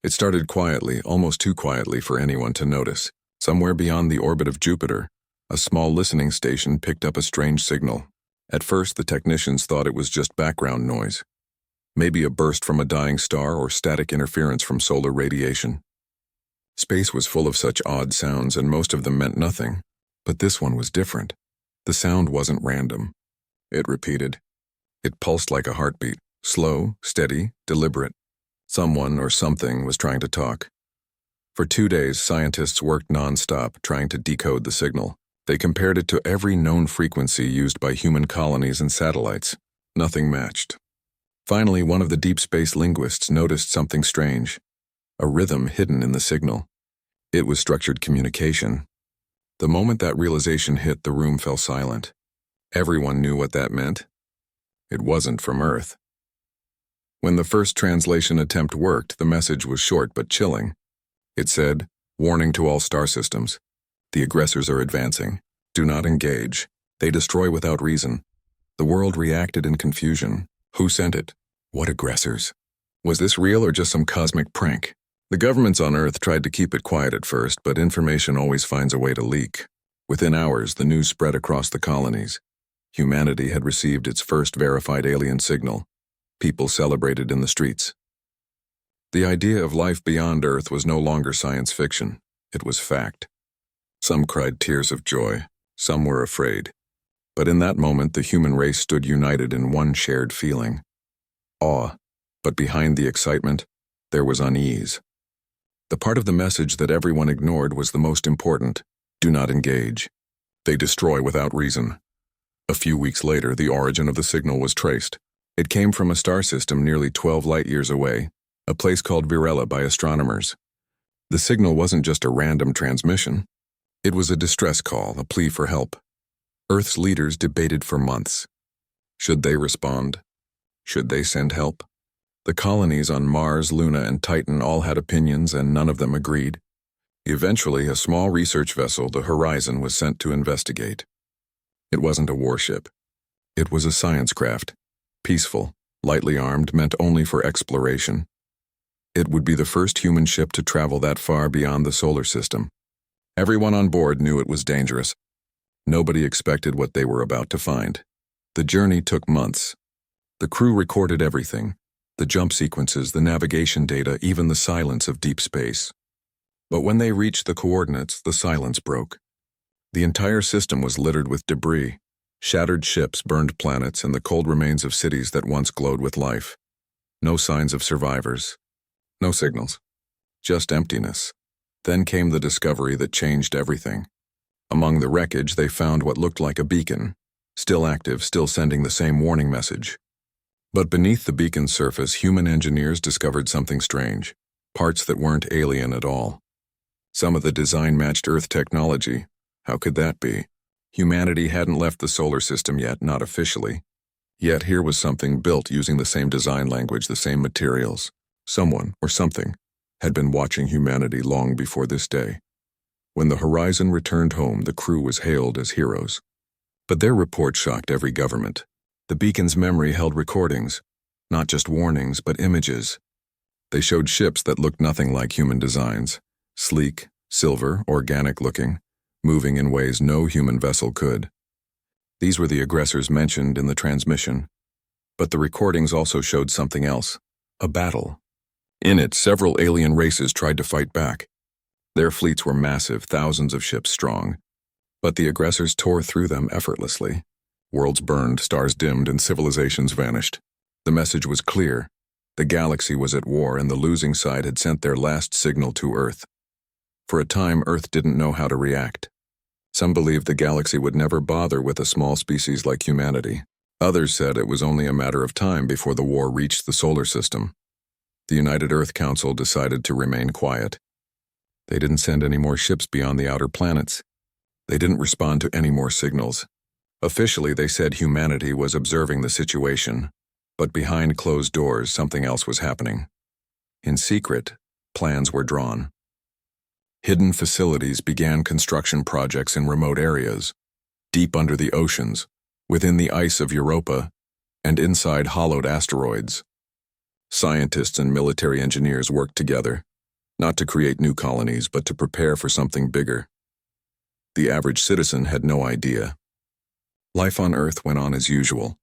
It started quietly, almost too quietly for anyone to notice. Somewhere beyond the orbit of Jupiter, a small listening station picked up a strange signal. At first, the technicians thought it was just background noise. Maybe a burst from a dying star or static interference from solar radiation. Space was full of such odd sounds, and most of them meant nothing. But this one was different. The sound wasn't random. It repeated. It pulsed like a heartbeat, slow, steady, deliberate. Someone or something was trying to talk. For 2 days, scientists worked non-stop trying to decode the signal. They compared it to every known frequency used by human colonies and satellites. Nothing matched. Finally, one of the deep space linguists noticed something strange. A rhythm hidden in the signal. It was structured communication. The moment that realization hit, the room fell silent. Everyone knew what that meant. It wasn't from Earth. When the first translation attempt worked, the message was short but chilling. It said, "Warning to all star systems. The aggressors are advancing. Do not engage. They destroy without reason." The world reacted in confusion. Who sent it? What aggressors? Was this real or just some cosmic prank? The governments on Earth tried to keep it quiet at first, but information always finds a way to leak. Within hours, the news spread across the colonies. Humanity had received its first verified alien signal. People celebrated in the streets. The idea of life beyond Earth was no longer science fiction. It was fact. Some cried tears of joy. Some were afraid. But in that moment, the human race stood united in one shared feeling. Awe. But behind the excitement, there was unease. The part of the message that everyone ignored was the most important. Do not engage. They destroy without reason. A few weeks later, the origin of the signal was traced. It came from a star system nearly 12 light-years away, a place called Virela by astronomers. The signal wasn't just a random transmission. It was a distress call, a plea for help. Earth's leaders debated for months. Should they respond? Should they send help? The colonies on Mars, Luna, and Titan all had opinions, and none of them agreed. Eventually, a small research vessel, the Horizon, was sent to investigate. It wasn't a warship. It was a science craft. Peaceful, lightly armed, meant only for exploration. It would be the first human ship to travel that far beyond the solar system. Everyone on board knew it was dangerous. Nobody expected what they were about to find. The journey took months. The crew recorded everything. The jump sequences, the navigation data, even the silence of deep space. But when they reached the coordinates, the silence broke. The entire system was littered with debris, shattered ships, burned planets, and the cold remains of cities that once glowed with life. No signs of survivors. No signals. Just emptiness. Then came the discovery that changed everything. Among the wreckage, they found what looked like a beacon, still active, still sending the same warning message. But beneath the beacon's surface, human engineers discovered something strange, parts that weren't alien at all. Some of the design matched Earth technology. How could that be? Humanity hadn't left the solar system yet, not officially. Yet here was something built using the same design language, the same materials. Someone, or something, had been watching humanity long before this day. When the Horizon returned home, the crew was hailed as heroes. But their report shocked every government. The beacon's memory held recordings, not just warnings, but images. They showed ships that looked nothing like human designs, sleek, silver, organic-looking, moving in ways no human vessel could. These were the aggressors mentioned in the transmission. But the recordings also showed something else, a battle. In it, several alien races tried to fight back. Their fleets were massive, thousands of ships strong. But the aggressors tore through them effortlessly. Worlds burned, stars dimmed, and civilizations vanished. The message was clear. The galaxy was at war, and the losing side had sent their last signal to Earth. For a time, Earth didn't know how to react. Some believed the galaxy would never bother with a small species like humanity. Others said it was only a matter of time before the war reached the solar system. The United Earth Council decided to remain quiet. They didn't send any more ships beyond the outer planets. They didn't respond to any more signals. Officially, they said humanity was observing the situation, but behind closed doors, something else was happening. In secret, plans were drawn. Hidden facilities began construction projects in remote areas, deep under the oceans, within the ice of Europa, and inside hollowed asteroids. Scientists and military engineers worked together, not to create new colonies, but to prepare for something bigger. The average citizen had no idea. Life on Earth went on as usual.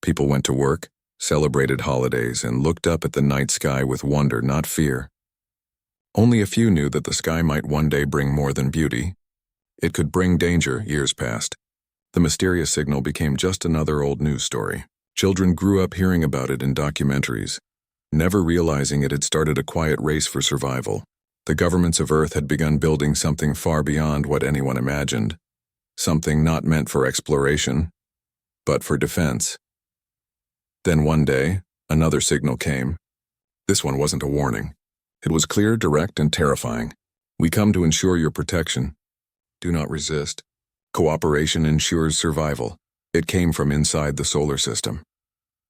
People went to work, celebrated holidays, and looked up at the night sky with wonder, not fear. Only a few knew that the sky might one day bring more than beauty. It could bring danger. Years passed. The mysterious signal became just another old news story. Children grew up hearing about it in documentaries, never realizing it had started a quiet race for survival. The governments of Earth had begun building something far beyond what anyone imagined, something not meant for exploration, but for defense. Then one day, another signal came. This one wasn't a warning. It was clear, direct, and terrifying. We come to ensure your protection. Do not resist. Cooperation ensures survival. It came from inside the solar system.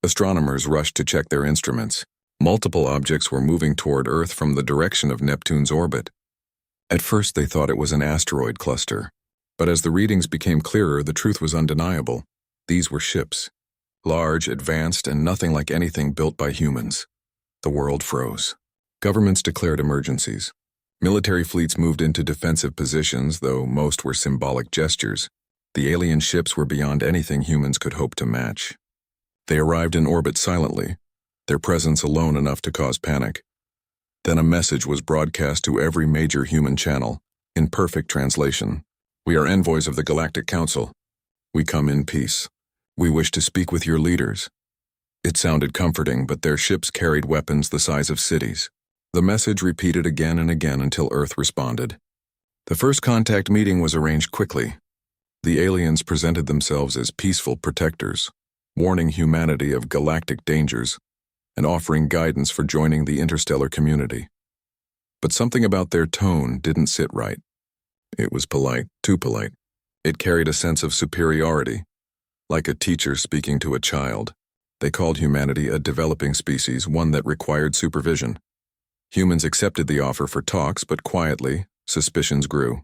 Astronomers rushed to check their instruments. Multiple objects were moving toward Earth from the direction of Neptune's orbit. At first they thought it was an asteroid cluster, but as the readings became clearer, the truth was undeniable. These were ships. Large, advanced, and nothing like anything built by humans. The world froze. Governments declared emergencies. Military fleets moved into defensive positions, though most were symbolic gestures. The alien ships were beyond anything humans could hope to match. They arrived in orbit silently, their presence alone enough to cause panic. Then a message was broadcast to every major human channel, in perfect translation. We are envoys of the Galactic Council. We come in peace. We wish to speak with your leaders. It sounded comforting, but their ships carried weapons the size of cities. The message repeated again and again until Earth responded. The first contact meeting was arranged quickly. The aliens presented themselves as peaceful protectors, warning humanity of galactic dangers and offering guidance for joining the interstellar community. But something about their tone didn't sit right. It was polite, too polite. It carried a sense of superiority, like a teacher speaking to a child. They called humanity a developing species, one that required supervision. Humans accepted the offer for talks, but quietly, suspicions grew.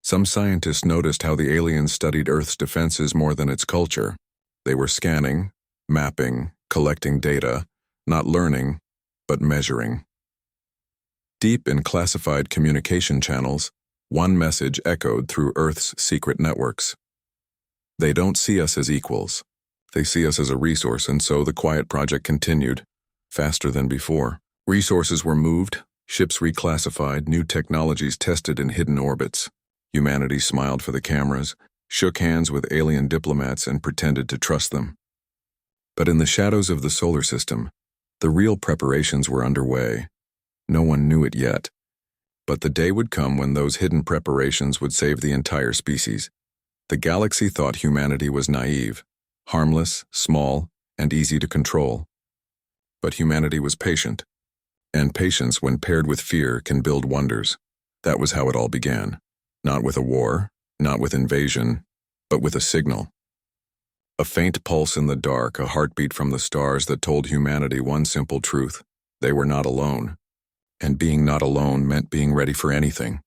Some scientists noticed how the aliens studied Earth's defenses more than its culture. They were scanning, mapping, collecting data, not learning, but measuring. Deep in classified communication channels, one message echoed through Earth's secret networks. They don't see us as equals. They see us as a resource, and so the quiet project continued, faster than before. Resources were moved, ships reclassified, new technologies tested in hidden orbits. Humanity smiled for the cameras, shook hands with alien diplomats, and pretended to trust them. But in the shadows of the solar system, the real preparations were underway. No one knew it yet. But the day would come when those hidden preparations would save the entire species. The galaxy thought humanity was naive, harmless, small, and easy to control. But humanity was patient. And patience, when paired with fear, can build wonders. That was how it all began. Not with a war, not with invasion, but with a signal. A faint pulse in the dark, a heartbeat from the stars that told humanity one simple truth: they were not alone. And being not alone meant being ready for anything.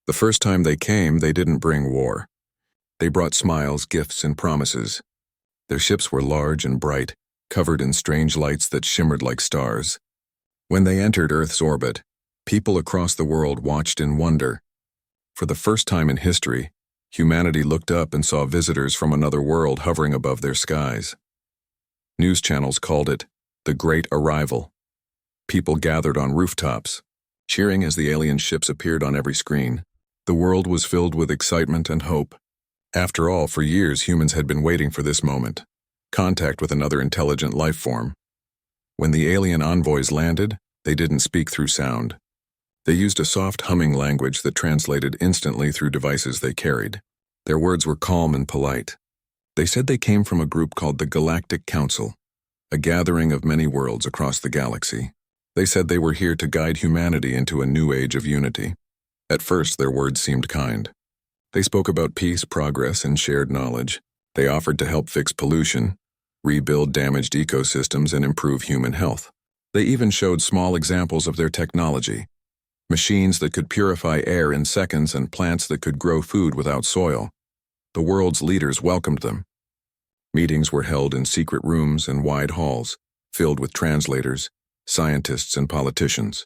The first time they came, they didn't bring war. They brought smiles, gifts, and promises. Their ships were large and bright, covered in strange lights that shimmered like stars. When they entered Earth's orbit, people across the world watched in wonder. For the first time in history, humanity looked up and saw visitors from another world hovering above their skies. News channels called it the Great Arrival. People gathered on rooftops, cheering as the alien ships appeared on every screen. The world was filled with excitement and hope. After all, for years humans had been waiting for this moment, contact with another intelligent life form. When the alien envoys landed, they didn't speak through sound. They used a soft humming language that translated instantly through devices they carried. Their words were calm and polite. They said they came from a group called the Galactic Council, a gathering of many worlds across the galaxy. They said they were here to guide humanity into a new age of unity. At first, their words seemed kind. They spoke about peace, progress, and shared knowledge. They offered to help fix pollution, rebuild damaged ecosystems, and improve human health. They even showed small examples of their technology: machines that could purify air in seconds and plants that could grow food without soil. The world's leaders welcomed them. Meetings were held in secret rooms and wide halls, filled with translators, scientists, and politicians.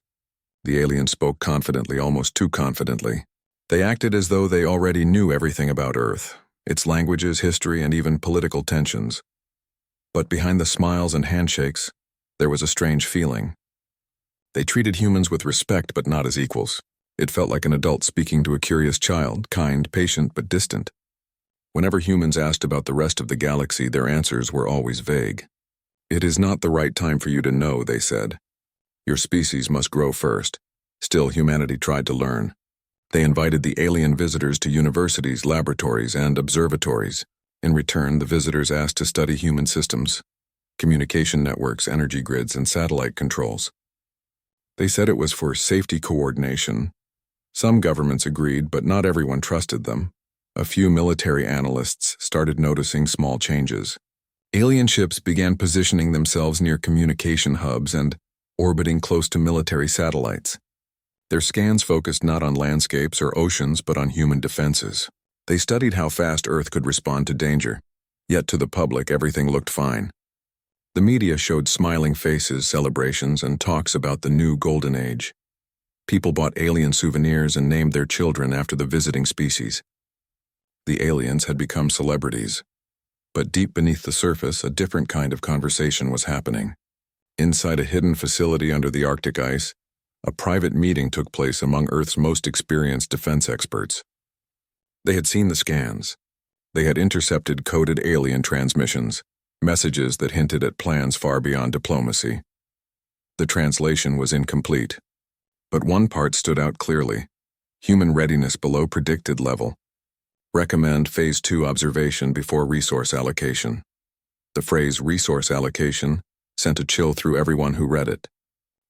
The aliens spoke confidently, almost too confidently. They acted as though they already knew everything about Earth, its languages, history, and even political tensions. But behind the smiles and handshakes, there was a strange feeling. They treated humans with respect but not as equals. It felt like an adult speaking to a curious child, kind, patient, but distant. Whenever humans asked about the rest of the galaxy, their answers were always vague. "It is not the right time for you to know," they said. "Your species must grow first." Still, humanity tried to learn. They invited the alien visitors to universities, laboratories, and observatories. In return, the visitors asked to study human systems, communication networks, energy grids, and satellite controls. They said it was for safety coordination. Some governments agreed, but not everyone trusted them. A few military analysts started noticing small changes. Alien ships began positioning themselves near communication hubs and orbiting close to military satellites. Their scans focused not on landscapes or oceans, but on human defenses. They studied how fast Earth could respond to danger. Yet to the public, everything looked fine. The media showed smiling faces, celebrations, and talks about the new golden age. People bought alien souvenirs and named their children after the visiting species. The aliens had become celebrities. But deep beneath the surface, a different kind of conversation was happening. Inside a hidden facility under the Arctic ice, a private meeting took place among Earth's most experienced defense experts. They had seen the scans. They had intercepted coded alien transmissions, messages that hinted at plans far beyond diplomacy. The translation was incomplete. But one part stood out clearly: human readiness below predicted level. Recommend Phase 2 observation before resource allocation. The phrase resource allocation sent a chill through everyone who read it.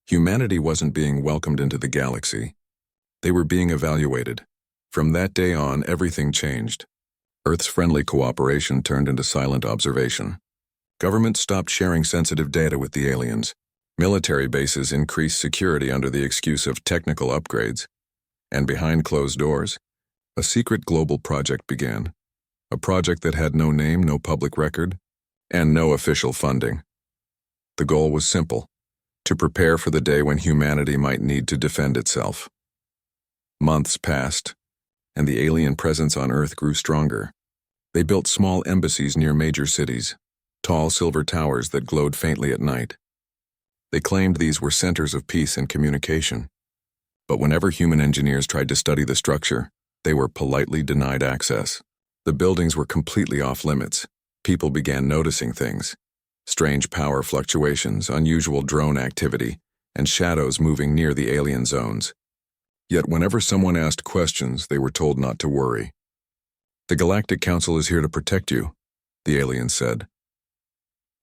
Humanity wasn't being welcomed into the galaxy. They were being evaluated. From that day on, everything changed. Earth's friendly cooperation turned into silent observation. Governments stopped sharing sensitive data with the aliens. Military bases increased security under the excuse of technical upgrades. And behind closed doors, a secret global project began. A project that had no name, no public record, and no official funding. The goal was simple: to prepare for the day when humanity might need to defend itself. Months passed, and the alien presence on Earth grew stronger. They built small embassies near major cities, tall silver towers that glowed faintly at night. They claimed these were centers of peace and communication. But whenever human engineers tried to study the structure, they were politely denied access. The buildings were completely off-limits. People began noticing things: strange power fluctuations, unusual drone activity, and shadows moving near the alien zones. Yet whenever someone asked questions, they were told not to worry. "The Galactic Council is here to protect you," the aliens said.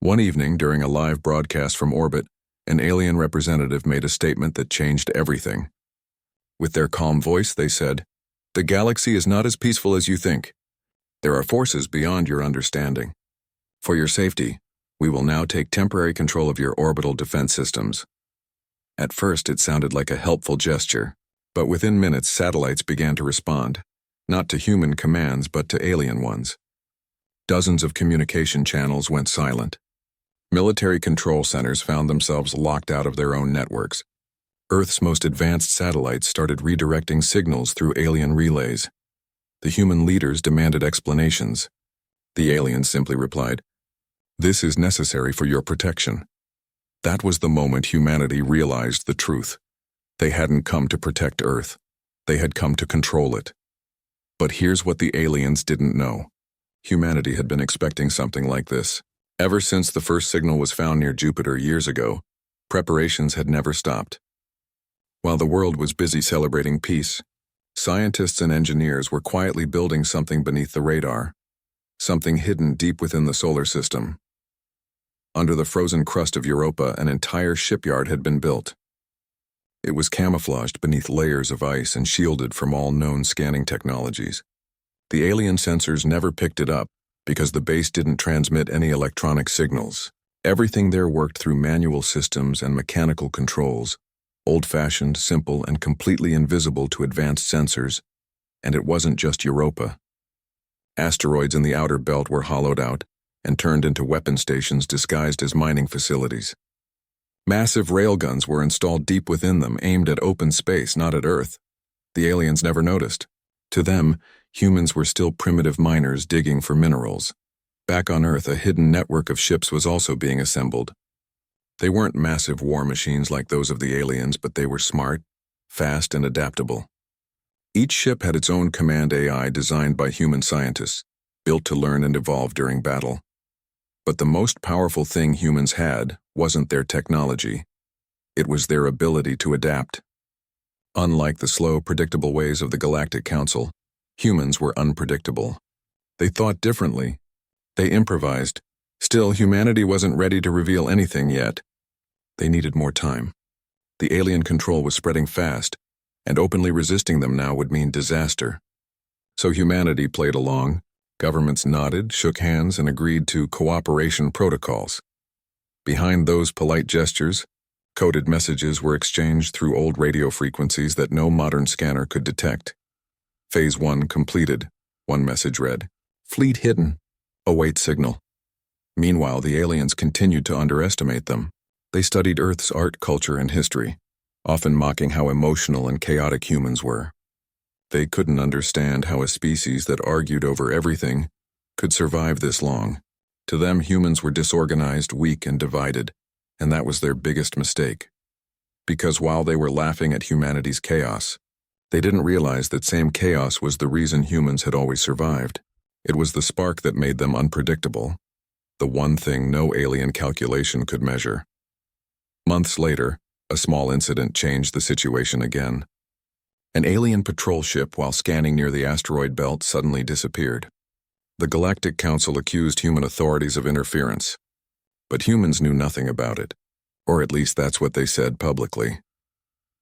One evening, during a live broadcast from orbit, an alien representative made a statement that changed everything. With their calm voice, they said, "The galaxy is not as peaceful as you think. There are forces beyond your understanding. For your safety, we will now take temporary control of your orbital defense systems." At first, it sounded like a helpful gesture, but within minutes, satellites began to respond, not to human commands, but to alien ones. Dozens of communication channels went silent. Military control centers found themselves locked out of their own networks. Earth's most advanced satellites started redirecting signals through alien relays. The human leaders demanded explanations. The aliens simply replied, "This is necessary for your protection." That was the moment humanity realized the truth. They hadn't come to protect Earth. They had come to control it. But here's what the aliens didn't know. Humanity had been expecting something like this. Ever since the first signal was found near Jupiter years ago, preparations had never stopped. While the world was busy celebrating peace, scientists and engineers were quietly building something beneath the radar, something hidden deep within the solar system. Under the frozen crust of Europa, an entire shipyard had been built. It was camouflaged beneath layers of ice and shielded from all known scanning technologies. The alien sensors never picked it up because the base didn't transmit any electronic signals. Everything there worked through manual systems and mechanical controls, old-fashioned, simple, and completely invisible to advanced sensors. And it wasn't just Europa. Asteroids in the outer belt were hollowed out and turned into weapon stations disguised as mining facilities. Massive railguns were installed deep within them, aimed at open space, not at Earth. The aliens never noticed. To them, humans were still primitive miners digging for minerals. Back on Earth, a hidden network of ships was also being assembled. They weren't massive war machines like those of the aliens, but they were smart, fast, and adaptable. Each ship had its own command AI designed by human scientists, built to learn and evolve during battle. But the most powerful thing humans had wasn't their technology. It was their ability to adapt. Unlike the slow, predictable ways of the Galactic Council, humans were unpredictable. They thought differently. They improvised. Still, humanity wasn't ready to reveal anything yet. They needed more time. The alien control was spreading fast, and openly resisting them now would mean disaster. So humanity played along. Governments nodded, shook hands, and agreed to cooperation protocols. Behind those polite gestures, coded messages were exchanged through old radio frequencies that no modern scanner could detect. Phase 1 completed. One message read, "Fleet hidden. Await signal." Meanwhile, the aliens continued to underestimate them. They studied Earth's art, culture, and history, often mocking how emotional and chaotic humans were. They couldn't understand how a species that argued over everything could survive this long. To them, humans were disorganized, weak, and divided, and that was their biggest mistake. Because while they were laughing at humanity's chaos, they didn't realize that same chaos was the reason humans had always survived. It was the spark that made them unpredictable, the one thing no alien calculation could measure. Months later, a small incident changed the situation again. An alien patrol ship, while scanning near the asteroid belt, suddenly disappeared. The Galactic Council accused human authorities of interference, but humans knew nothing about it, or at least that's what they said publicly.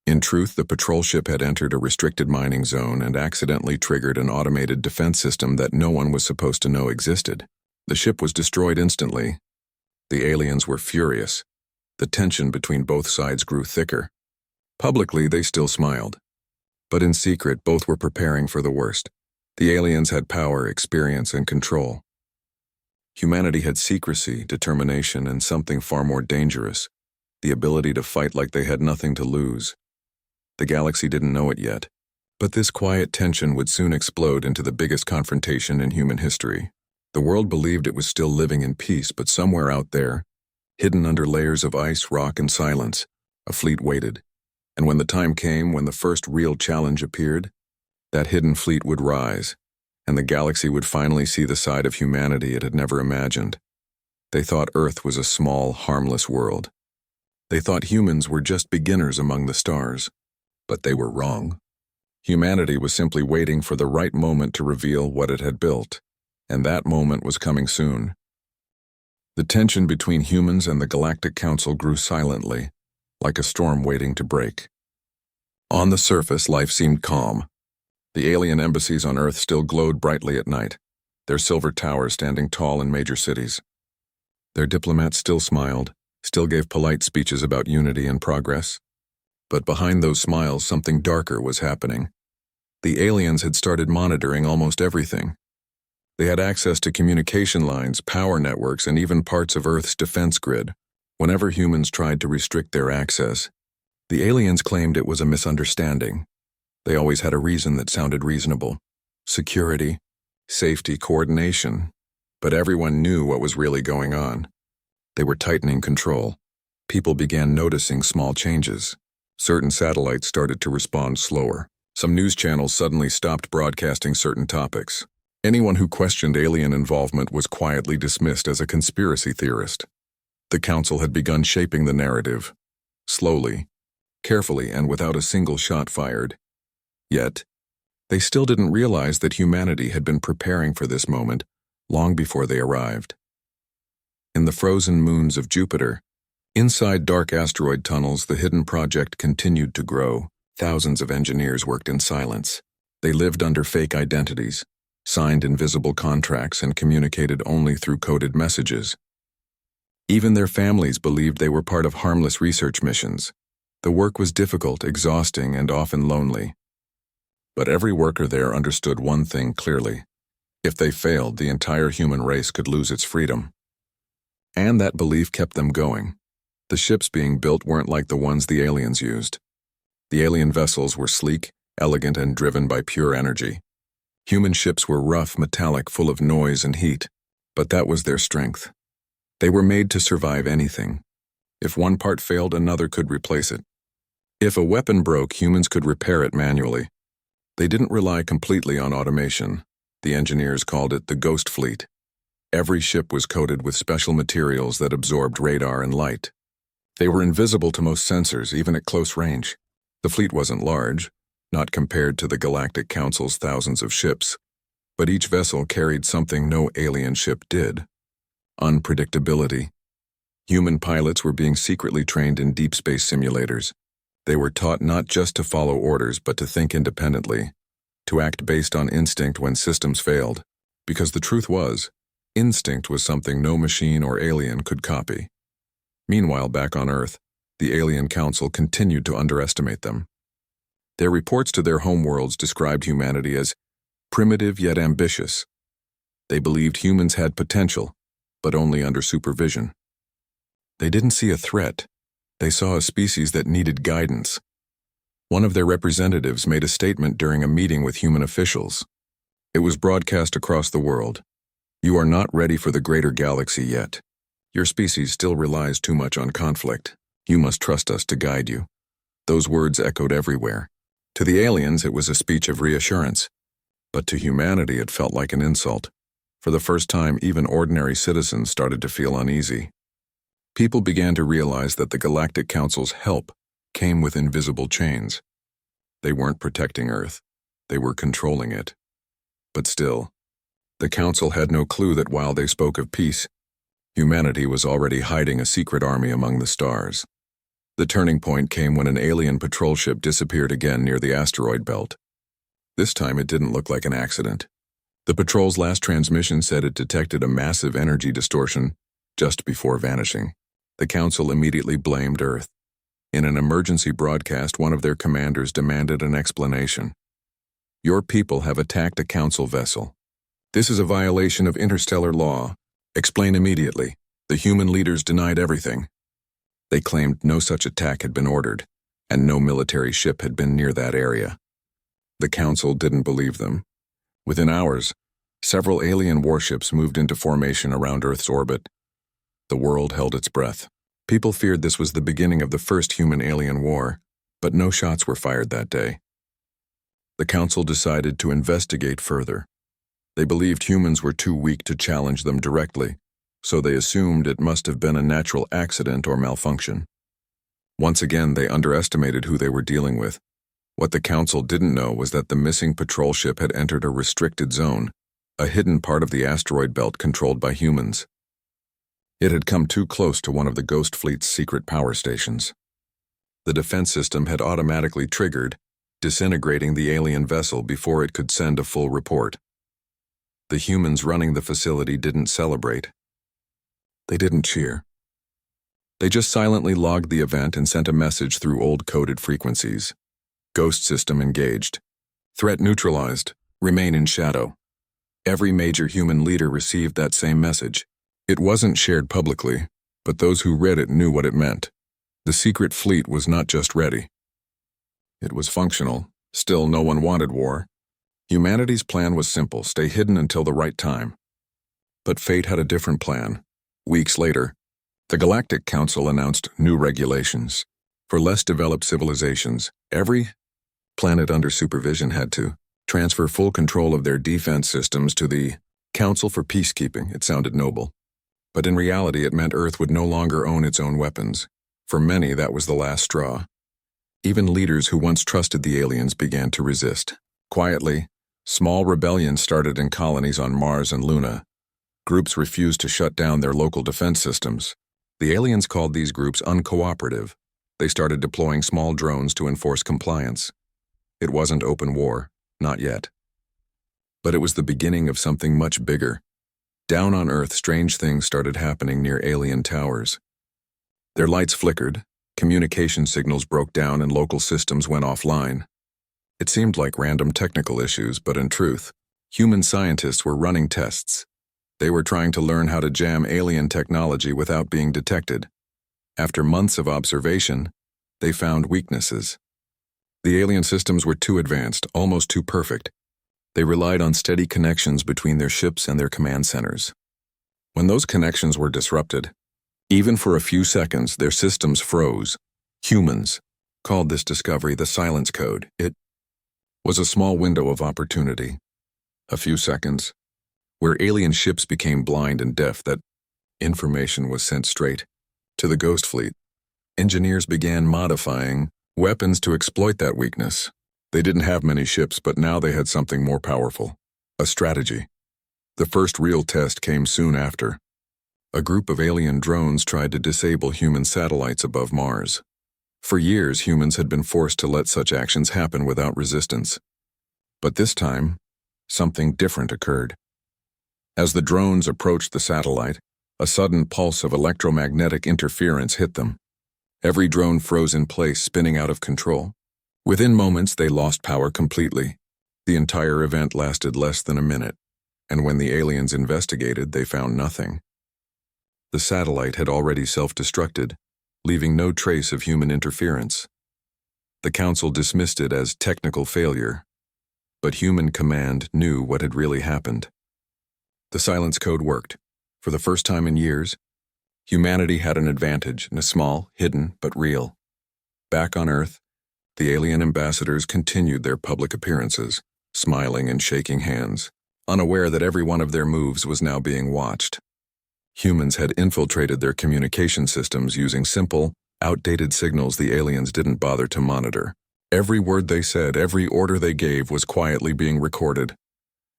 In truth, the patrol ship had entered a restricted mining zone and accidentally triggered an automated defense system that no one was supposed to know existed. The ship was destroyed instantly. The aliens were furious. The tension between both sides grew thicker. Publicly, they still smiled. But in secret, both were preparing for the worst. The aliens had power, experience, and control. Humanity had secrecy, determination, and something far more dangerous, the ability to fight like they had nothing to lose. The galaxy didn't know it yet, but this quiet tension would soon explode into the biggest confrontation in human history. The world believed it was still living in peace, but somewhere out there, hidden under layers of ice, rock, and silence, a fleet waited. And when the time came, when the first real challenge appeared, that hidden fleet would rise, and the galaxy would finally see the side of humanity it had never imagined. They thought Earth was a small, harmless world. They thought humans were just beginners among the stars. But they were wrong. Humanity was simply waiting for the right moment to reveal what it had built, and that moment was coming soon. The tension between humans and the Galactic Council grew silently, like a storm waiting to break. On the surface, life seemed calm. The alien embassies on Earth still glowed brightly at night, their silver towers standing tall in major cities. Their diplomats still smiled, still gave polite speeches about unity and progress. But behind those smiles, something darker was happening. The aliens had started monitoring almost everything. They had access to communication lines, power networks, and even parts of Earth's defense grid. Whenever humans tried to restrict their access, the aliens claimed it was a misunderstanding. They always had a reason that sounded reasonable. Security, safety, coordination. But everyone knew what was really going on. They were tightening control. People began noticing small changes. Certain satellites started to respond slower. Some news channels suddenly stopped broadcasting certain topics. Anyone who questioned alien involvement was quietly dismissed as a conspiracy theorist. The Council had begun shaping the narrative. Slowly, carefully, and without a single shot fired. Yet, they still didn't realize that humanity had been preparing for this moment long before they arrived. In the frozen moons of Jupiter, inside dark asteroid tunnels, the hidden project continued to grow. Thousands of engineers worked in silence. They lived under fake identities, signed invisible contracts, and communicated only through coded messages. Even their families believed they were part of harmless research missions. The work was difficult, exhausting, and often lonely. But every worker there understood one thing clearly. If they failed, the entire human race could lose its freedom. And that belief kept them going. The ships being built weren't like the ones the aliens used. The alien vessels were sleek, elegant, and driven by pure energy. Human ships were rough, metallic, full of noise and heat, but that was their strength. They were made to survive anything. If one part failed, another could replace it. If a weapon broke, humans could repair it manually. They didn't rely completely on automation. The engineers called it the Ghost Fleet. Every ship was coated with special materials that absorbed radar and light. They were invisible to most sensors, even at close range. The fleet wasn't large, not compared to the Galactic Council's thousands of ships, but each vessel carried something no alien ship did: unpredictability. Human pilots were being secretly trained in deep space simulators. They were taught not just to follow orders, but to think independently, to act based on instinct when systems failed, because the truth was, instinct was something no machine or alien could copy. Meanwhile, back on Earth, the Alien Council continued to underestimate them. Their reports to their homeworlds described humanity as primitive yet ambitious. They believed humans had potential, but only under supervision. They didn't see a threat. They saw a species that needed guidance. One of their representatives made a statement during a meeting with human officials. It was broadcast across the world. "You are not ready for the greater galaxy yet. Your species still relies too much on conflict. You must trust us to guide you." Those words echoed everywhere. To the aliens, it was a speech of reassurance. But to humanity, it felt like an insult. For the first time, even ordinary citizens started to feel uneasy. People began to realize that the Galactic Council's help came with invisible chains. They weren't protecting Earth. They were controlling it. But still, the Council had no clue that while they spoke of peace, humanity was already hiding a secret army among the stars. The turning point came when an alien patrol ship disappeared again near the asteroid belt. This time it didn't look like an accident. The patrol's last transmission said it detected a massive energy distortion just before vanishing. The Council immediately blamed Earth. In an emergency broadcast, one of their commanders demanded an explanation. "Your people have attacked a Council vessel. This is a violation of interstellar law. Explain immediately." The human leaders denied everything. They claimed no such attack had been ordered, and no military ship had been near that area. The Council didn't believe them. Within hours, several alien warships moved into formation around Earth's orbit. The world held its breath. People feared this was the beginning of the first human-alien war, but no shots were fired that day. The Council decided to investigate further. They believed humans were too weak to challenge them directly, so they assumed it must have been a natural accident or malfunction. Once again, they underestimated who they were dealing with. What the Council didn't know was that the missing patrol ship had entered a restricted zone, a hidden part of the asteroid belt controlled by humans. It had come too close to one of the Ghost Fleet's secret power stations. The defense system had automatically triggered, disintegrating the alien vessel before it could send a full report. The humans running the facility didn't celebrate. They didn't cheer. They just silently logged the event and sent a message through old coded frequencies. "Ghost system engaged. Threat neutralized. Remain in shadow." Every major human leader received that same message. It wasn't shared publicly, but those who read it knew what it meant. The secret fleet was not just ready. It was functional. Still, no one wanted war. Humanity's plan was simple: stay hidden until the right time. But fate had a different plan. Weeks later, the Galactic Council announced new regulations. For less developed civilizations, every planet under supervision had to transfer full control of their defense systems to the Council for Peacekeeping. It sounded noble. But in reality, it meant Earth would no longer own its own weapons. For many, that was the last straw. Even leaders who once trusted the aliens began to resist. Quietly, small rebellions started in colonies on Mars and Luna. Groups refused to shut down their local defense systems. The aliens called these groups uncooperative. They started deploying small drones to enforce compliance. It wasn't open war, not yet. But it was the beginning of something much bigger. Down on Earth, strange things started happening near alien towers. Their lights flickered, communication signals broke down, and local systems went offline. It seemed like random technical issues, but in truth, human scientists were running tests. They were trying to learn how to jam alien technology without being detected. After months of observation, they found weaknesses. The alien systems were too advanced, almost too perfect. They relied on steady connections between their ships and their command centers. When those connections were disrupted, even for a few seconds, their systems froze. Humans called this discovery the silence code. It was a small window of opportunity. A few seconds, where alien ships became blind and deaf that information was sent straight to the Ghost Fleet. Engineers began modifying weapons to exploit that weakness. They didn't have many ships, but now they had something more powerful. A strategy. The first real test came soon after. A group of alien drones tried to disable human satellites above Mars. For years, humans had been forced to let such actions happen without resistance. But this time, something different occurred. As the drones approached the satellite, a sudden pulse of electromagnetic interference hit them. Every drone froze in place, spinning out of control. Within moments, they lost power completely. The entire event lasted less than a minute, and when the aliens investigated, they found nothing. The satellite had already self-destructed, leaving no trace of human interference. The Council dismissed it as technical failure, but human command knew what had really happened. The silence code worked. For the first time in years, humanity had an advantage, in a small, hidden, but real. Back on Earth, the alien ambassadors continued their public appearances, smiling and shaking hands, unaware that every one of their moves was now being watched. Humans had infiltrated their communication systems using simple, outdated signals the aliens didn't bother to monitor. Every word they said, every order they gave was quietly being recorded.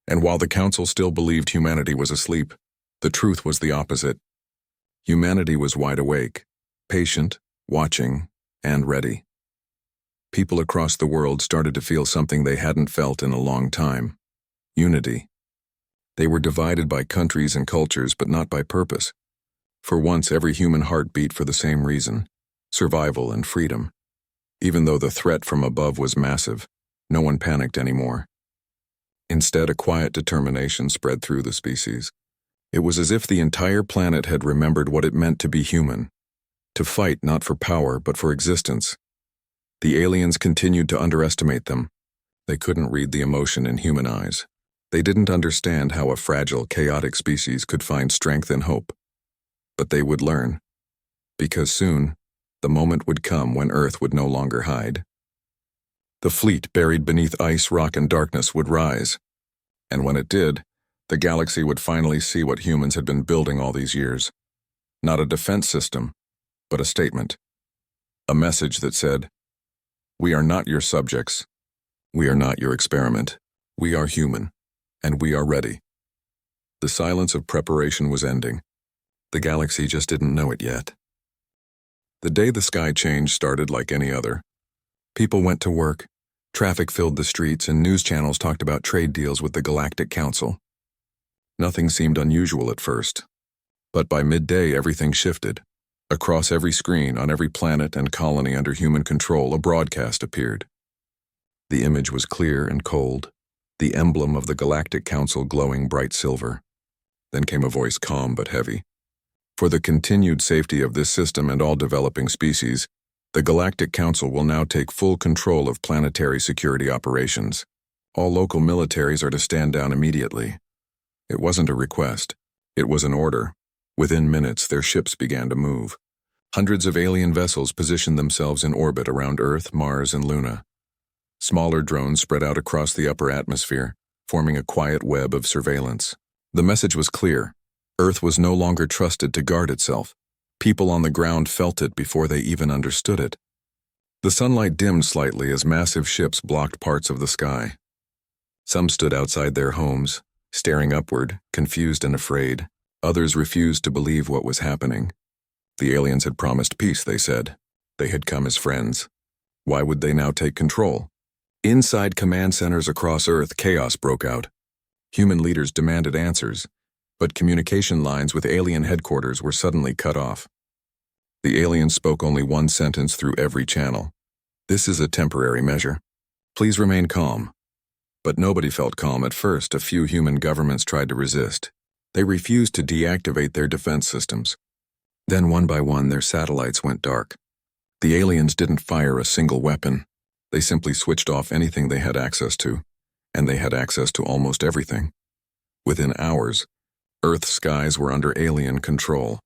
And while the Council still believed humanity was asleep, the truth was the opposite. Humanity was wide awake, patient, watching, and ready. People across the world started to feel something they hadn't felt in a long time: unity. They were divided by countries and cultures, but not by purpose. For once, every human heart beat for the same reason: survival and freedom. Even though the threat from above was massive, no one panicked anymore. Instead, a quiet determination spread through the species. It was as if the entire planet had remembered what it meant to be human, to fight not for power but for existence. The aliens continued to underestimate them. They couldn't read the emotion in human eyes. They didn't understand how a fragile, chaotic species could find strength and hope. But they would learn, because soon, the moment would come when Earth would no longer hide. The fleet buried beneath ice, rock, and darkness would rise. And when it did, the galaxy would finally see what humans had been building all these years. Not a defense system, but a statement. A message that said, "We are not your subjects. We are not your experiment. We are human, and we are ready." The silence of preparation was ending. The galaxy just didn't know it yet. The day the sky changed started like any other. People went to work, traffic filled the streets, and news channels talked about trade deals with the Galactic Council. Nothing seemed unusual at first, but by midday everything shifted. Across every screen, on every planet and colony under human control, a broadcast appeared. The image was clear and cold, the emblem of the Galactic Council glowing bright silver. Then came a voice, calm but heavy. For the continued safety of this system and all developing species, the Galactic Council will now take full control of planetary security operations. All local militaries are to stand down immediately. It wasn't a request. It was an order. Within minutes, their ships began to move. Hundreds of alien vessels positioned themselves in orbit around Earth, Mars, and Luna. Smaller drones spread out across the upper atmosphere, forming a quiet web of surveillance. The message was clear. Earth was no longer trusted to guard itself. People on the ground felt it before they even understood it. The sunlight dimmed slightly as massive ships blocked parts of the sky. Some stood outside their homes, staring upward, confused and afraid. Others refused to believe what was happening. The aliens had promised peace, they said. They had come as friends. Why would they now take control? Inside command centers across Earth, chaos broke out. Human leaders demanded answers, but communication lines with alien headquarters were suddenly cut off. The aliens spoke only one sentence through every channel. "This is a temporary measure. Please remain calm." But nobody felt calm at first. A few human governments tried to resist. They refused to deactivate their defense systems. Then one by one their satellites went dark. The aliens didn't fire a single weapon. They simply switched off anything they had access to, and they had access to almost everything. Within hours, Earth's skies were under alien control.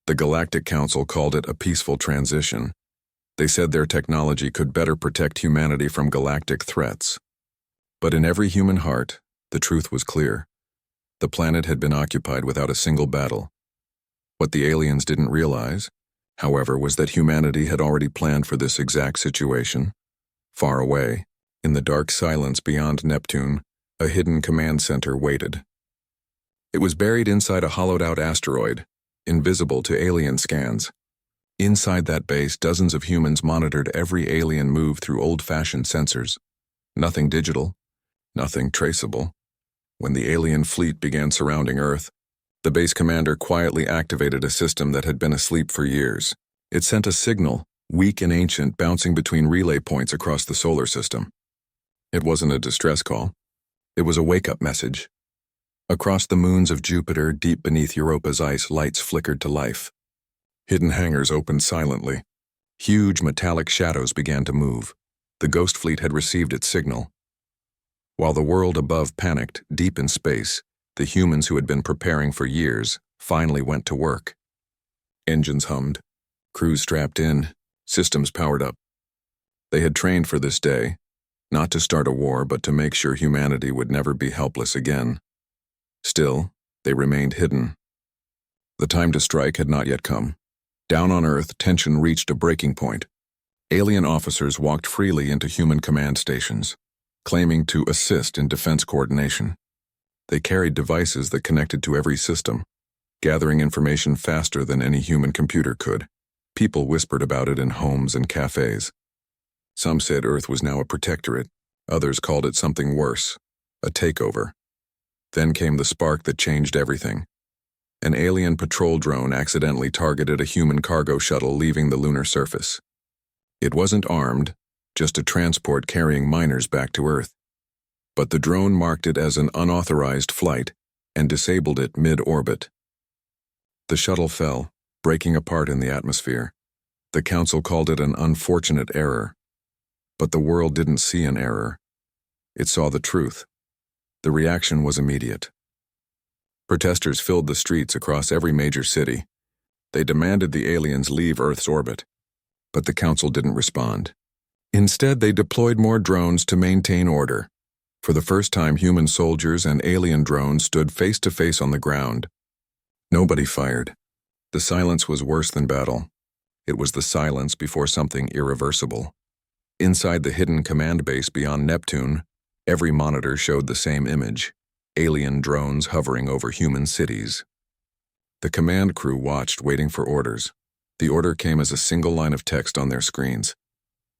The Galactic Council called it a peaceful transition. They said their technology could better protect humanity from galactic threats. But in every human heart, the truth was clear. The planet had been occupied without a single battle. What the aliens didn't realize, however, was that humanity had already planned for this exact situation. Far away, in the dark silence beyond Neptune, a hidden command center waited. It was buried inside a hollowed-out asteroid, invisible to alien scans. Inside that base, dozens of humans monitored every alien move through old-fashioned sensors. Nothing digital, nothing traceable. When the alien fleet began surrounding Earth, the base commander quietly activated a system that had been asleep for years. It sent a signal, weak and ancient, bouncing between relay points across the solar system. It wasn't a distress call. It was a wake-up message. Across the moons of Jupiter, deep beneath Europa's ice, lights flickered to life. Hidden hangars opened silently. Huge metallic shadows began to move. The ghost fleet had received its signal. While the world above panicked, deep in space, the humans who had been preparing for years finally went to work. Engines hummed, crews strapped in, systems powered up. They had trained for this day, not to start a war, but to make sure humanity would never be helpless again. Still, they remained hidden. The time to strike had not yet come. Down on Earth, tension reached a breaking point. Alien officers walked freely into human command stations, claiming to assist in defense coordination. They carried devices that connected to every system, gathering information faster than any human computer could. People whispered about it in homes and cafes. Some said Earth was now a protectorate. Others called it something worse, a takeover. Then came the spark that changed everything. An alien patrol drone accidentally targeted a human cargo shuttle leaving the lunar surface. It wasn't armed, just a transport carrying miners back to Earth. But the drone marked it as an unauthorized flight and disabled it mid-orbit. The shuttle fell, breaking apart in the atmosphere. The council called it an unfortunate error. But the world didn't see an error. It saw the truth. The reaction was immediate. Protesters filled the streets across every major city. They demanded the aliens leave Earth's orbit. But the council didn't respond. Instead, they deployed more drones to maintain order. For the first time, human soldiers and alien drones stood face to face on the ground. Nobody fired. The silence was worse than battle. It was the silence before something irreversible. Inside the hidden command base beyond Neptune, every monitor showed the same image: alien drones hovering over human cities. The command crew watched, waiting for orders. The order came as a single line of text on their screens: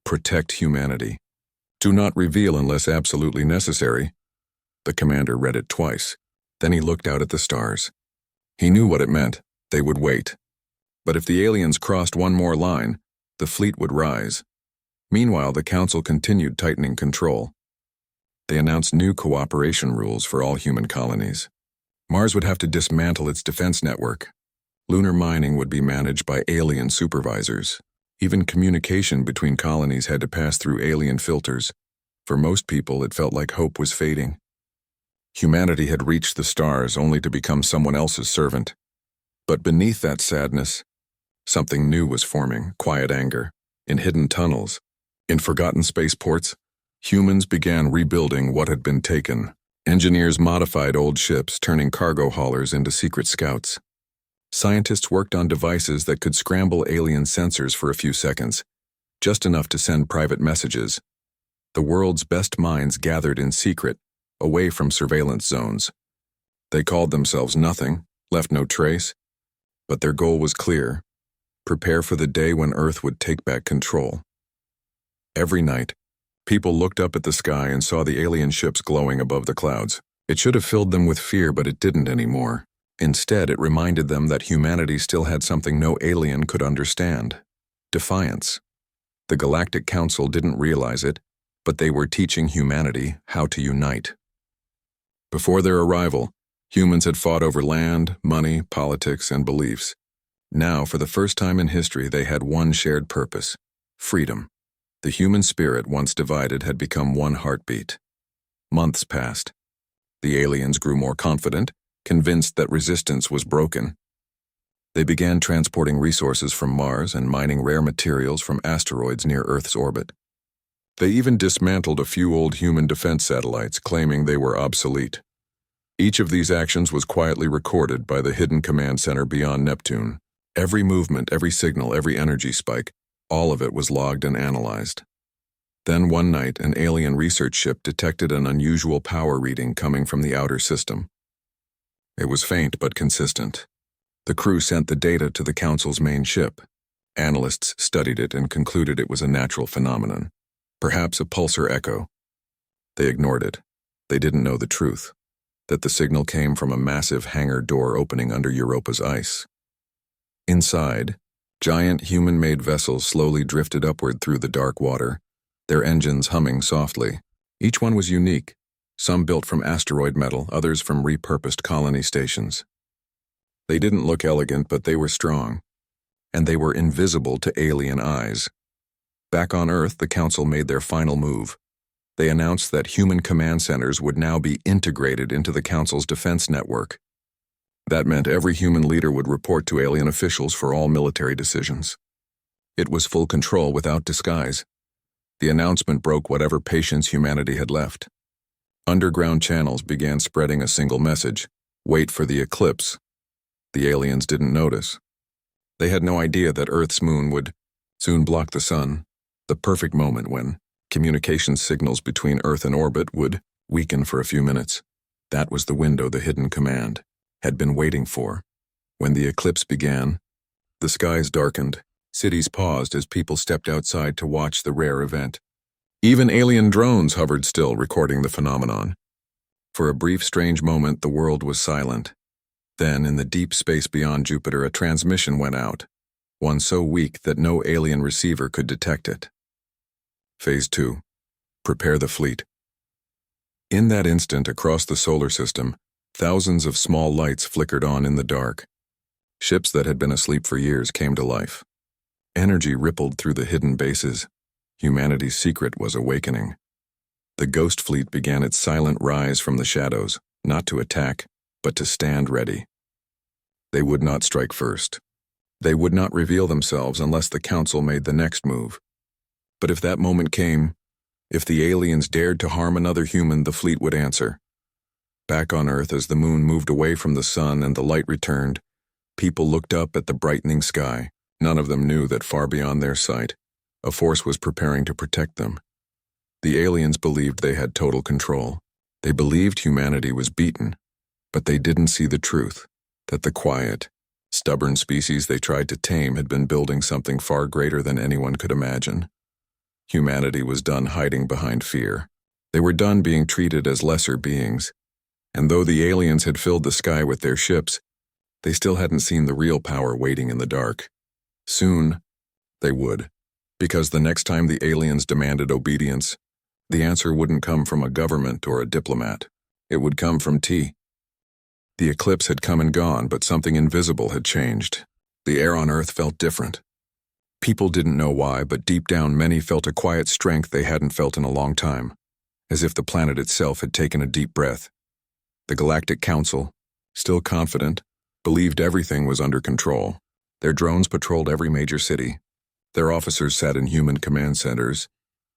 "Protect humanity. Do not reveal unless absolutely necessary." The commander read it twice. Then he looked out at the stars. He knew what it meant. They would wait. But if the aliens crossed one more line, the fleet would rise. Meanwhile, the council continued tightening control. They announced new cooperation rules for all human colonies. Mars would have to dismantle its defense network. Lunar mining would be managed by alien supervisors. Even communication between colonies had to pass through alien filters. For most people, it felt like hope was fading. Humanity had reached the stars only to become someone else's servant. But beneath that sadness, something new was forming: quiet anger. In hidden tunnels, in forgotten spaceports, humans began rebuilding what had been taken. Engineers modified old ships, turning cargo haulers into secret scouts. Scientists worked on devices that could scramble alien sensors for a few seconds, just enough to send private messages. The world's best minds gathered in secret, away from surveillance zones. They called themselves nothing, left no trace, but their goal was clear: prepare for the day when Earth would take back control. Every night, people looked up at the sky and saw the alien ships glowing above the clouds. It should have filled them with fear, but it didn't anymore. Instead, it reminded them that humanity still had something no alien could understand: defiance. The Galactic Council didn't realize it, but they were teaching humanity how to unite. Before their arrival, humans had fought over land, money, politics, and beliefs. Now, for the first time in history, they had one shared purpose: freedom. The human spirit, once divided, had become one heartbeat. Months passed. The aliens grew more confident, convinced that resistance was broken. They began transporting resources from Mars and mining rare materials from asteroids near Earth's orbit. They even dismantled a few old human defense satellites, claiming they were obsolete. Each of these actions was quietly recorded by the hidden command center beyond Neptune. Every movement, every signal, every energy spike, all of it was logged and analyzed. Then one night, an alien research ship detected an unusual power reading coming from the outer system. It was faint but consistent. The crew sent the data to the Council's main ship. Analysts studied it and concluded it was a natural phenomenon, perhaps a pulsar echo. They ignored it. They didn't know the truth, that the signal came from a massive hangar door opening under Europa's ice. Inside, giant human-made vessels slowly drifted upward through the dark water, their engines humming softly. Each one was unique, some built from asteroid metal, others from repurposed colony stations. They didn't look elegant, but they were strong, and they were invisible to alien eyes. Back on Earth, the Council made their final move. They announced that human command centers would now be integrated into the Council's defense network. That meant every human leader would report to alien officials for all military decisions. It was full control without disguise. The announcement broke whatever patience humanity had left. Underground channels began spreading a single message: wait for the eclipse. The aliens didn't notice. They had no idea that Earth's moon would soon block the sun, the perfect moment when communication signals between Earth and orbit would weaken for a few minutes. That was the window the hidden command had been waiting for. When the eclipse began, the skies darkened, cities paused as people stepped outside to watch the rare event. Even alien drones hovered still, recording the phenomenon. For a brief, strange moment, the world was silent. Then, in the deep space beyond Jupiter, a transmission went out, one so weak that no alien receiver could detect it. Phase 2. Prepare the fleet. In that instant, across the solar system, thousands of small lights flickered on in the dark. Ships that had been asleep for years came to life. Energy rippled through the hidden bases. Humanity's secret was awakening. The Ghost Fleet began its silent rise from the shadows, not to attack, but to stand ready. They would not strike first. They would not reveal themselves unless the Council made the next move. But if that moment came, if the aliens dared to harm another human, the fleet would answer. Back on Earth, as the moon moved away from the sun and the light returned, people looked up at the brightening sky. None of them knew that far beyond their sight, a force was preparing to protect them. The aliens believed they had total control. They believed humanity was beaten, but they didn't see the truth, that the quiet, stubborn species they tried to tame had been building something far greater than anyone could imagine. Humanity was done hiding behind fear. They were done being treated as lesser beings. And though the aliens had filled the sky with their ships, they still hadn't seen the real power waiting in the dark. Soon, they would, because the next time the aliens demanded obedience, the answer wouldn't come from a government or a diplomat. It would come from T. The eclipse had come and gone, but something invisible had changed. The air on Earth felt different. People didn't know why, but deep down many felt a quiet strength they hadn't felt in a long time, as if the planet itself had taken a deep breath. The Galactic Council, still confident, believed everything was under control. Their drones patrolled every major city. Their officers sat in human command centers,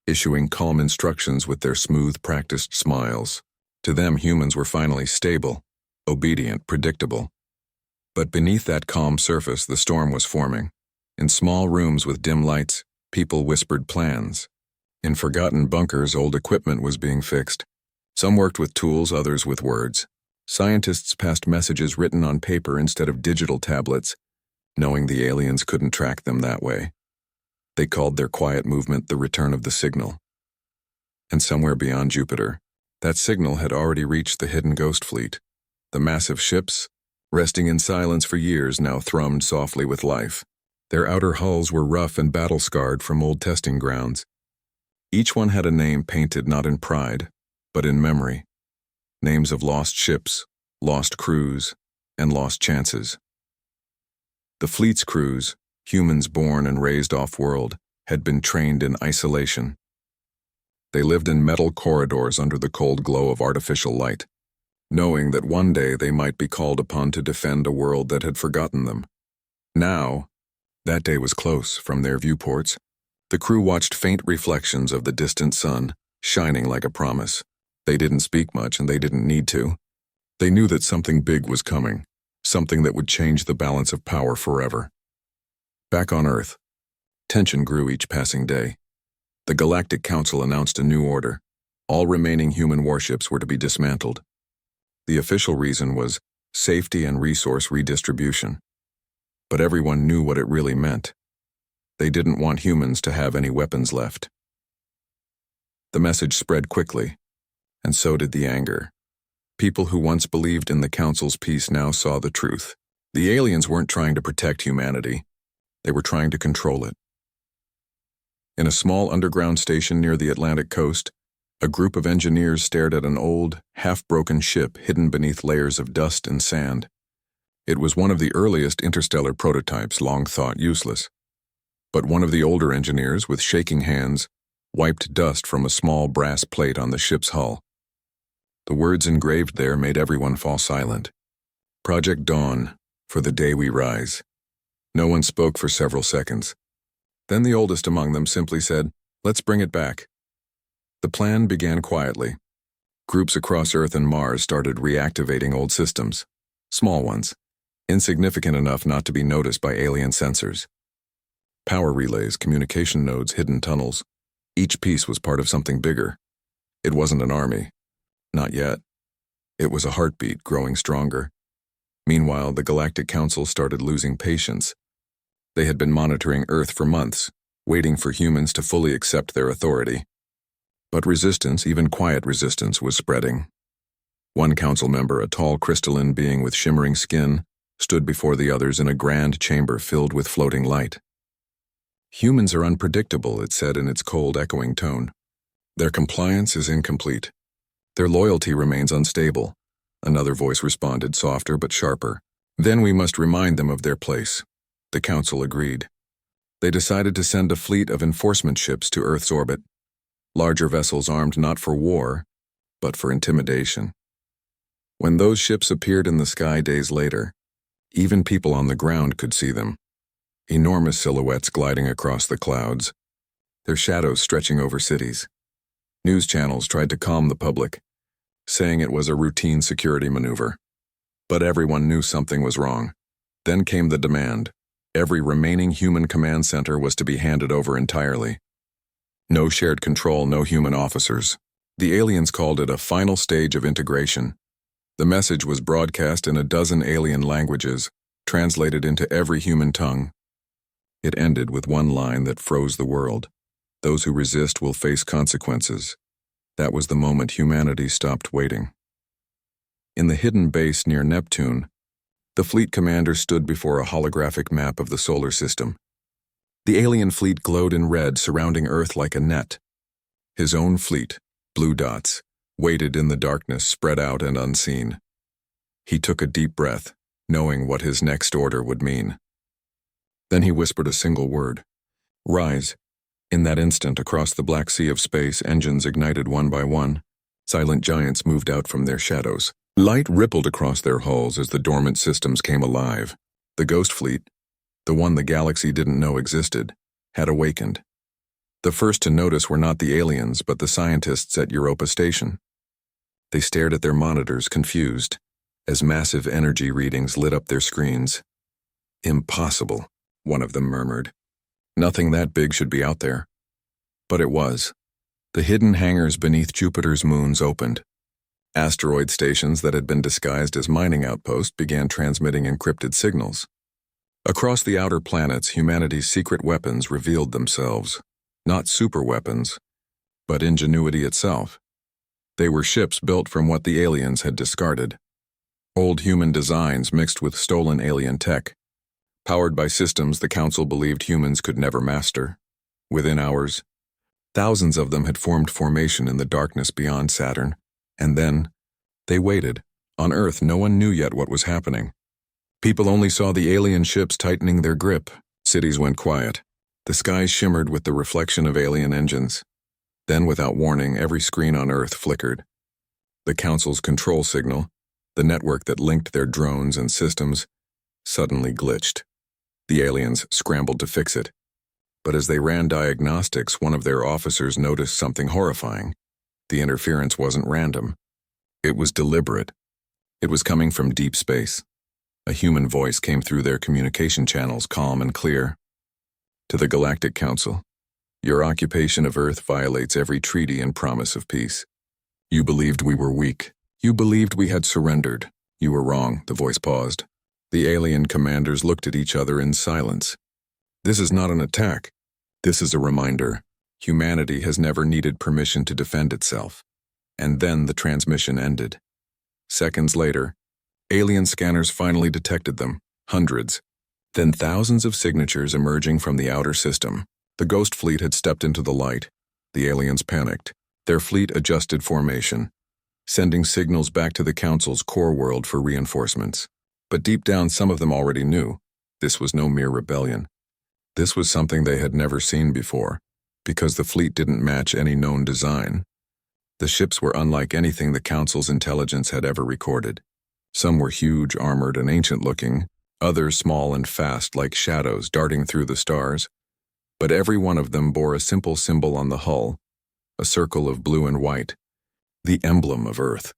issuing calm instructions with their smooth, practiced smiles. To them, humans were finally stable, obedient, predictable. But beneath that calm surface, the storm was forming. In small rooms with dim lights, people whispered plans. In forgotten bunkers, old equipment was being fixed. Some worked with tools, others with words. Scientists passed messages written on paper instead of digital tablets, knowing the aliens couldn't track them that way. They called their quiet movement the return of the signal. And somewhere beyond Jupiter, that signal had already reached the hidden Ghost Fleet. The massive ships, resting in silence for years, now thrummed softly with life. Their outer hulls were rough and battle-scarred from old testing grounds. Each one had a name painted not in pride, but in memory. Names of lost ships, lost crews, and lost chances. The fleet's crews, humans born and raised off-world, had been trained in isolation. They lived in metal corridors under the cold glow of artificial light, knowing that one day they might be called upon to defend a world that had forgotten them. Now, that day was close from their viewports. The crew watched faint reflections of the distant sun, shining like a promise. They didn't speak much, and they didn't need to. They knew that something big was coming, something that would change the balance of power forever. Back on Earth, tension grew each passing day. The Galactic Council announced a new order. All remaining human warships were to be dismantled. The official reason was safety and resource redistribution. But everyone knew what it really meant. They didn't want humans to have any weapons left. The message spread quickly, and so did the anger. People who once believed in the Council's peace now saw the truth. The aliens weren't trying to protect humanity. They were trying to control it. In a small underground station near the Atlantic coast, a group of engineers stared at an old, half-broken ship hidden beneath layers of dust and sand. It was one of the earliest interstellar prototypes, long thought useless. But one of the older engineers, with shaking hands, wiped dust from a small brass plate on the ship's hull. The words engraved there made everyone fall silent. Project Dawn, for the day we rise. No one spoke for several seconds. Then the oldest among them simply said, "Let's bring it back." The plan began quietly. Groups across Earth and Mars started reactivating old systems. Small ones, insignificant enough not to be noticed by alien sensors. Power relays, communication nodes, hidden tunnels. Each piece was part of something bigger. It wasn't an army. Not yet. It was a heartbeat growing stronger. Meanwhile, the Galactic Council started losing patience. They had been monitoring Earth for months, waiting for humans to fully accept their authority. But resistance, even quiet resistance, was spreading. One council member, a tall crystalline being with shimmering skin, stood before the others in a grand chamber filled with floating light. "Humans are unpredictable," it said in its cold, echoing tone. "Their compliance is incomplete. Their loyalty remains unstable." Another voice responded, softer but sharper. "Then we must remind them of their place." The council agreed. They decided to send a fleet of enforcement ships to Earth's orbit. Larger vessels armed not for war, but for intimidation. When those ships appeared in the sky days later, even people on the ground could see them. Enormous silhouettes gliding across the clouds, their shadows stretching over cities. News channels tried to calm the public, saying it was a routine security maneuver. But everyone knew something was wrong. Then came the demand. Every remaining human command center was to be handed over entirely. No shared control, no human officers. The aliens called it a final stage of integration. The message was broadcast in a dozen alien languages, translated into every human tongue. It ended with one line that froze the world. "Those who resist will face consequences." That was the moment humanity stopped waiting. In the hidden base near Neptune, the fleet commander stood before a holographic map of the solar system. The alien fleet glowed in red, surrounding Earth like a net. His own fleet, blue dots, waited in the darkness, spread out and unseen. He took a deep breath, knowing what his next order would mean. Then he whispered a single word: "Rise." In that instant, across the black sea of space, engines ignited one by one. Silent giants moved out from their shadows. Light rippled across their hulls as the dormant systems came alive. The Ghost Fleet, the one the galaxy didn't know existed, had awakened. The first to notice were not the aliens, but the scientists at Europa Station. They stared at their monitors, confused, as massive energy readings lit up their screens. "Impossible," one of them murmured. "Nothing that big should be out there." But it was. The hidden hangars beneath Jupiter's moons opened. Asteroid stations that had been disguised as mining outposts began transmitting encrypted signals. Across the outer planets, humanity's secret weapons revealed themselves. Not superweapons, but ingenuity itself. They were ships built from what the aliens had discarded. Old human designs mixed with stolen alien tech. Powered by systems the Council believed humans could never master. Within hours, thousands of them had formed formation in the darkness beyond Saturn, and then they waited. On Earth, no one knew yet what was happening. People only saw the alien ships tightening their grip. Cities went quiet. The skies shimmered with the reflection of alien engines. Then, without warning, every screen on Earth flickered. The Council's control signal, the network that linked their drones and systems, suddenly glitched. The aliens scrambled to fix it. But as they ran diagnostics, one of their officers noticed something horrifying. The interference wasn't random. It was deliberate. It was coming from deep space. A human voice came through their communication channels, calm and clear. To the Galactic Council, your occupation of Earth violates every treaty and promise of peace. You believed we were weak. You believed we had surrendered. You were wrong, the voice paused. The alien commanders looked at each other in silence. This is not an attack. This is a reminder. Humanity has never needed permission to defend itself. And then the transmission ended. Seconds later, alien scanners finally detected them, hundreds. Then thousands of signatures emerging from the outer system. The Ghost Fleet had stepped into the light. The aliens panicked. Their fleet adjusted formation, sending signals back to the Council's core world for reinforcements. But deep down, some of them already knew. This was no mere rebellion. This was something they had never seen before, because the fleet didn't match any known design. The ships were unlike anything the Council's intelligence had ever recorded. Some were huge, armored, and ancient-looking, others small and fast like shadows darting through the stars. But every one of them bore a simple symbol on the hull, a circle of blue and white, the emblem of Earth.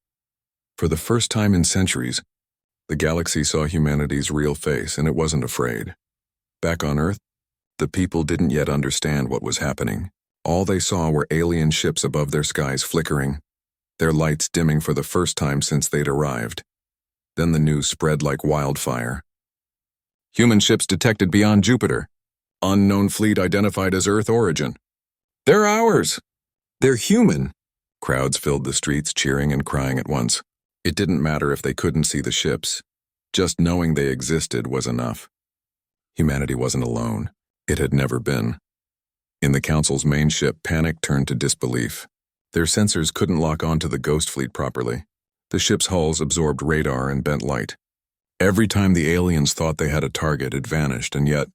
For the first time in centuries, the galaxy saw humanity's real face, and it wasn't afraid. Back on Earth, the people didn't yet understand what was happening. All they saw were alien ships above their skies flickering, their lights dimming for the first time since they'd arrived. Then the news spread like wildfire. Human ships detected beyond Jupiter. Unknown fleet identified as Earth origin. They're ours! They're human! Crowds filled the streets, cheering and crying at once. It didn't matter if they couldn't see the ships. Just knowing they existed was enough. Humanity wasn't alone. It had never been. In the Council's main ship, panic turned to disbelief. Their sensors couldn't lock onto the Ghost Fleet properly. The ship's hulls absorbed radar and bent light. Every time the aliens thought they had a target, it vanished, and yet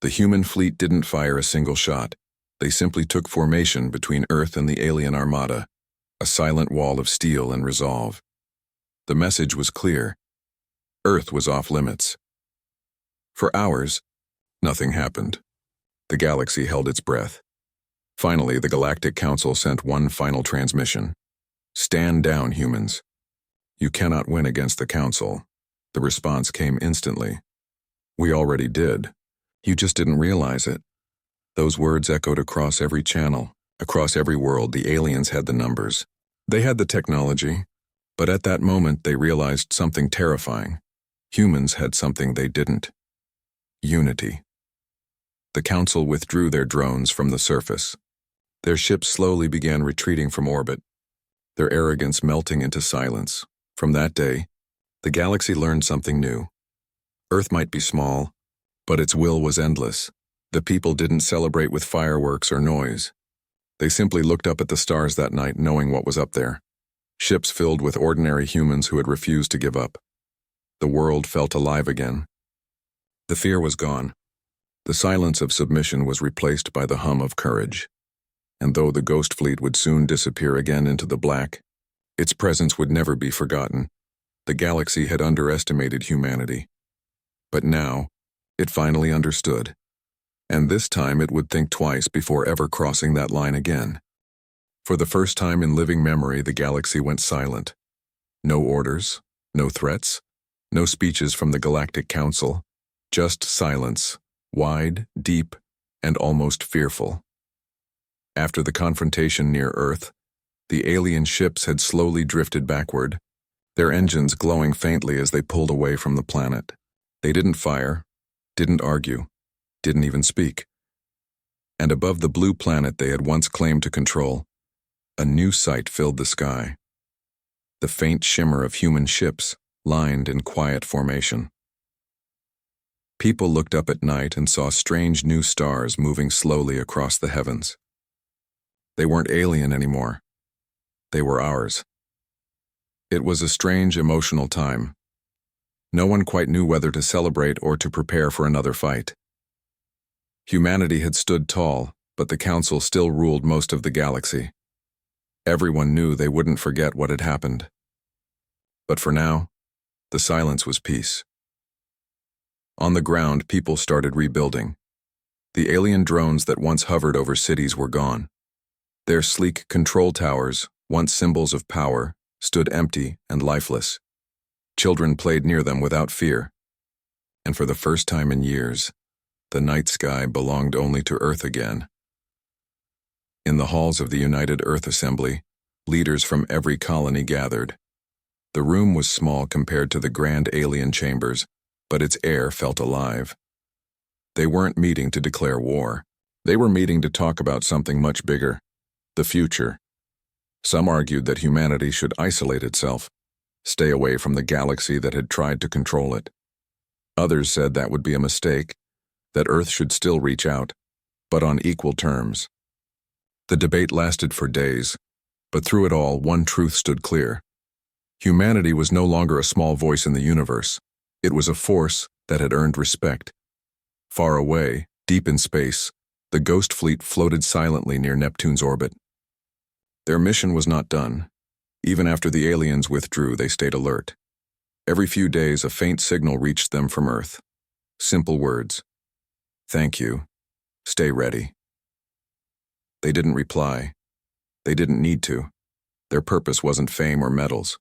the human fleet didn't fire a single shot. They simply took formation between Earth and the alien armada, a silent wall of steel and resolve. The message was clear. Earth was off limits. For hours, nothing happened. The galaxy held its breath. Finally, the Galactic Council sent one final transmission. Stand down, humans. You cannot win against the Council. The response came instantly. We already did. You just didn't realize it. Those words echoed across every channel, across every world. The aliens had the numbers. They had the technology. But at that moment, they realized something terrifying. Humans had something they didn't. Unity. The Council withdrew their drones from the surface. Their ships slowly began retreating from orbit, their arrogance melting into silence. From that day, the galaxy learned something new. Earth might be small, but its will was endless. The people didn't celebrate with fireworks or noise. They simply looked up at the stars that night, knowing what was up there. Ships filled with ordinary humans who had refused to give up. The world felt alive again. The fear was gone. The silence of submission was replaced by the hum of courage. And though the Ghost Fleet would soon disappear again into the black, its presence would never be forgotten. The galaxy had underestimated humanity. But now, it finally understood. And this time it would think twice before ever crossing that line again. For the first time in living memory, the galaxy went silent. No orders, no threats, no speeches from the Galactic Council, just silence, wide, deep, and almost fearful. After the confrontation near Earth, the alien ships had slowly drifted backward, their engines glowing faintly as they pulled away from the planet. They didn't fire, didn't argue, didn't even speak. And above the blue planet they had once claimed to control, a new sight filled the sky. The faint shimmer of human ships, lined in quiet formation. People looked up at night and saw strange new stars moving slowly across the heavens. They weren't alien anymore. They were ours. It was a strange emotional time. No one quite knew whether to celebrate or to prepare for another fight. Humanity had stood tall, but the Council still ruled most of the galaxy. Everyone knew they wouldn't forget what had happened. But for now, the silence was peace. On the ground, people started rebuilding. The alien drones that once hovered over cities were gone. Their sleek control towers, once symbols of power, stood empty and lifeless. Children played near them without fear. And for the first time in years, the night sky belonged only to Earth again. In the halls of the United Earth Assembly, leaders from every colony gathered. The room was small compared to the grand alien chambers, but its air felt alive. They weren't meeting to declare war. They were meeting to talk about something much bigger, the future. Some argued that humanity should isolate itself, stay away from the galaxy that had tried to control it. Others said that would be a mistake, that Earth should still reach out, but on equal terms. The debate lasted for days, but through it all, one truth stood clear. Humanity was no longer a small voice in the universe. It was a force that had earned respect. Far away, deep in space, the Ghost Fleet floated silently near Neptune's orbit. Their mission was not done. Even after the aliens withdrew, they stayed alert. Every few days, a faint signal reached them from Earth. Simple words. Thank you. Stay ready. They didn't reply. They didn't need to. Their purpose wasn't fame or medals.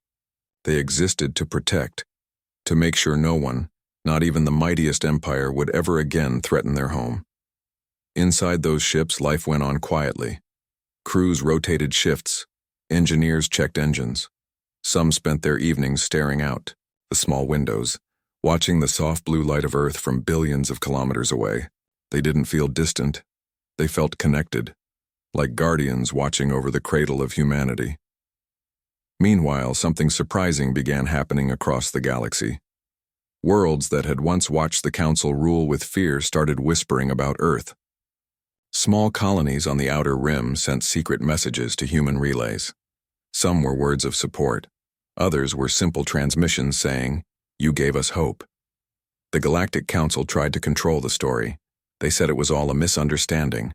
They existed to protect, to make sure no one, not even the mightiest empire, would ever again threaten their home. Inside those ships, life went on quietly. Crews rotated shifts. Engineers checked engines. Some spent their evenings staring out the small windows, watching the soft blue light of Earth from billions of kilometers away. They didn't feel distant. They felt connected, like guardians watching over the cradle of humanity. Meanwhile, something surprising began happening across the galaxy. Worlds that had once watched the Council rule with fear started whispering about Earth. Small colonies on the outer rim sent secret messages to human relays. Some were words of support. Others were simple transmissions saying, "You gave us hope." The Galactic Council tried to control the story. They said it was all a misunderstanding.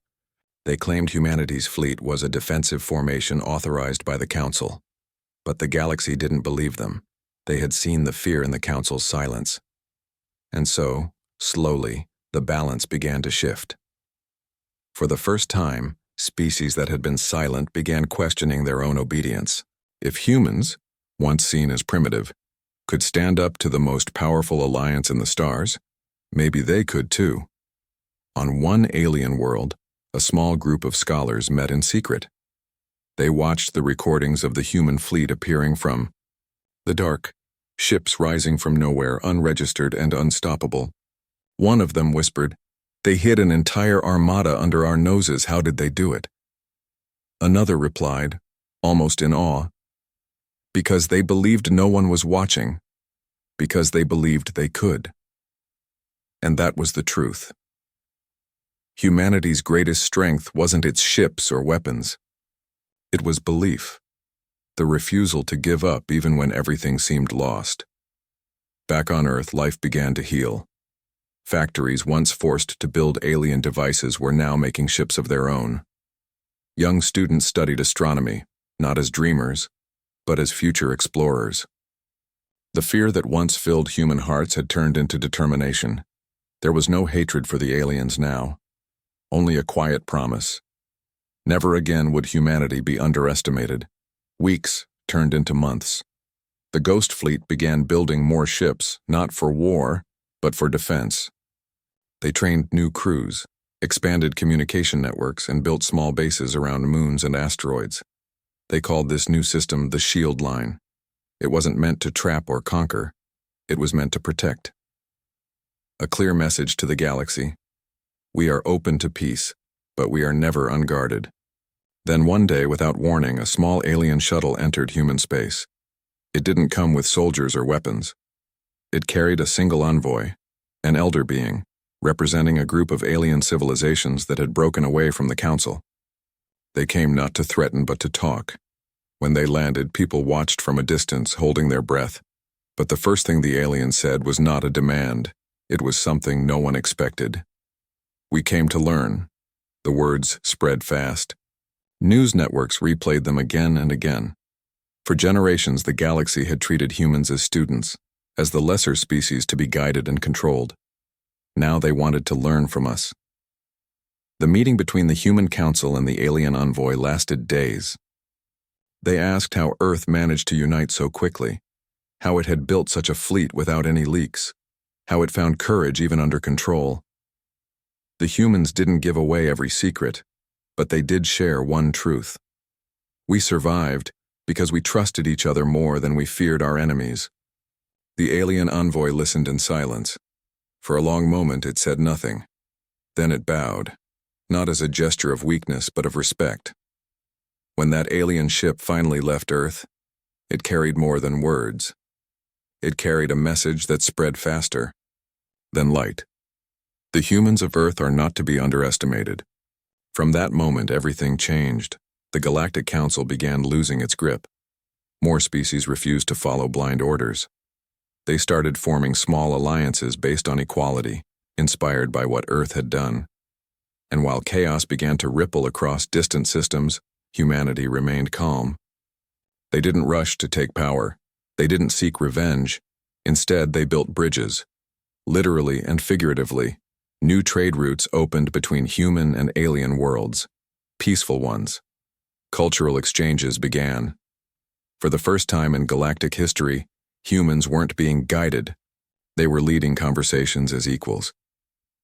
They claimed humanity's fleet was a defensive formation authorized by the Council. But the galaxy didn't believe them. They had seen the fear in the Council's silence. And so, slowly, the balance began to shift. For the first time, species that had been silent began questioning their own obedience. If humans, once seen as primitive, could stand up to the most powerful alliance in the stars, maybe they could too. On one alien world, a small group of scholars met in secret. They watched the recordings of the human fleet appearing from the dark, ships rising from nowhere, unregistered and unstoppable. One of them whispered, "They hid an entire armada under our noses. How did they do it?" Another replied, almost in awe, "Because they believed no one was watching. Because they believed they could." And that was the truth. Humanity's greatest strength wasn't its ships or weapons. It was belief, the refusal to give up even when everything seemed lost. Back on Earth, life began to heal. Factories once forced to build alien devices were now making ships of their own. Young students studied astronomy, not as dreamers, but as future explorers. The fear that once filled human hearts had turned into determination. There was no hatred for the aliens now, only a quiet promise. Never again would humanity be underestimated. Weeks turned into months. The Ghost Fleet began building more ships, not for war, but for defense. They trained new crews, expanded communication networks, and built small bases around moons and asteroids. They called this new system the Shield Line. It wasn't meant to trap or conquer. It was meant to protect. A clear message to the galaxy. We are open to peace, but we are never unguarded. Then one day, without warning, a small alien shuttle entered human space. It didn't come with soldiers or weapons. It carried a single envoy, an elder being, representing a group of alien civilizations that had broken away from the Council. They came not to threaten but to talk. When they landed, people watched from a distance, holding their breath. But the first thing the alien said was not a demand. It was something no one expected. "We came to learn." The words spread fast. News networks replayed them again and again. For generations, the galaxy had treated humans as students, as the lesser species to be guided and controlled. Now they wanted to learn from us. The meeting between the human council and the alien envoy lasted days. They asked how Earth managed to unite so quickly, how it had built such a fleet without any leaks, how it found courage even under control. The humans didn't give away every secret, but they did share one truth. We survived because we trusted each other more than we feared our enemies. The alien envoy listened in silence. For a long moment it said nothing. Then it bowed, not as a gesture of weakness but of respect. When that alien ship finally left Earth, it carried more than words. It carried a message that spread faster than light. The humans of Earth are not to be underestimated. From that moment, everything changed. The Galactic Council began losing its grip. More species refused to follow blind orders. They started forming small alliances based on equality, inspired by what Earth had done. And while chaos began to ripple across distant systems, humanity remained calm. They didn't rush to take power. They didn't seek revenge. Instead, they built bridges. Literally and figuratively, new trade routes opened between human and alien worlds, peaceful ones. Cultural exchanges began. For the first time in galactic history, humans weren't being guided. They were leading conversations as equals.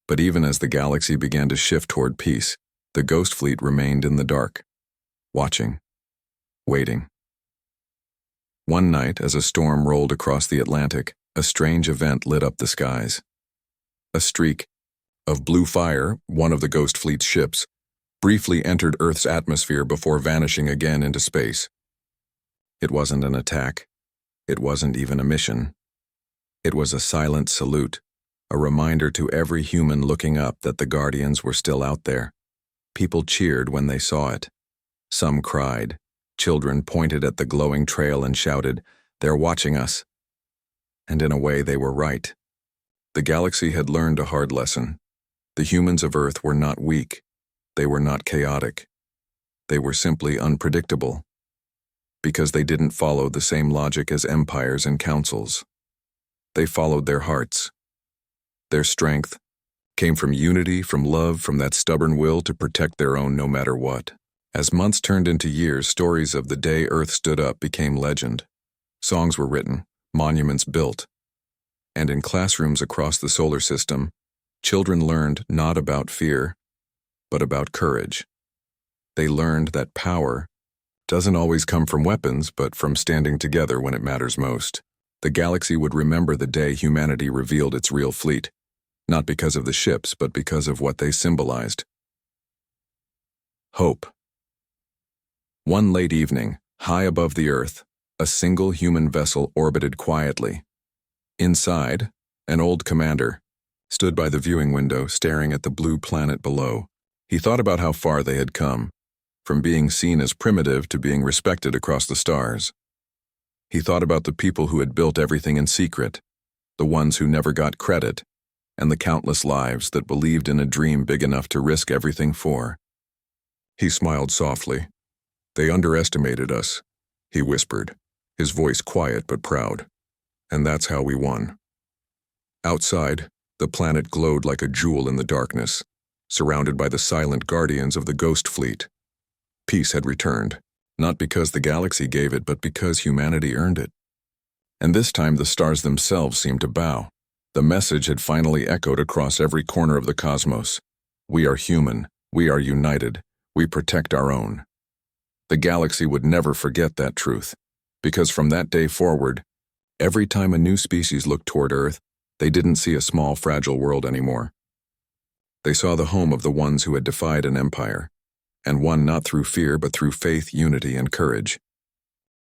But even as the galaxy began to shift toward peace, the Ghost Fleet remained in the dark, watching, waiting. One night, as a storm rolled across the Atlantic, a strange event lit up the skies. A streak of blue fire, one of the Ghost Fleet's ships, briefly entered Earth's atmosphere before vanishing again into space. It wasn't an attack. It wasn't even a mission. It was a silent salute, a reminder to every human looking up that the Guardians were still out there. People cheered when they saw it. Some cried. Children pointed at the glowing trail and shouted, "They're watching us." And in a way, they were right. The galaxy had learned a hard lesson. The humans of Earth were not weak. They were not chaotic. They were simply unpredictable. Because they didn't follow the same logic as empires and councils. They followed their hearts. Their strength came from unity, from love, from that stubborn will to protect their own no matter what. As months turned into years, stories of the day Earth stood up became legend. Songs were written, monuments built. And in classrooms across the solar system, children learned not about fear, but about courage. They learned that power doesn't always come from weapons, but from standing together when it matters most. The galaxy would remember the day humanity revealed its real fleet, not because of the ships, but because of what they symbolized. Hope. One late evening, high above the Earth, a single human vessel orbited quietly. Inside, an old commander stood by the viewing window staring at the blue planet below. He thought about how far they had come, from being seen as primitive to being respected across the stars. He thought about the people who had built everything in secret, the ones who never got credit, and the countless lives that believed in a dream big enough to risk everything for. He smiled softly. "They underestimated us," he whispered, his voice quiet but proud. "And that's how we won." Outside, the planet glowed like a jewel in the darkness, surrounded by the silent guardians of the Ghost Fleet. Peace had returned, not because the galaxy gave it, but because humanity earned it. And this time the stars themselves seemed to bow. The message had finally echoed across every corner of the cosmos. We are human. We are united. We protect our own. The galaxy would never forget that truth, because from that day forward, every time a new species looked toward Earth, they didn't see a small, fragile world anymore. They saw the home of the ones who had defied an empire, and won not through fear but through faith, unity, and courage.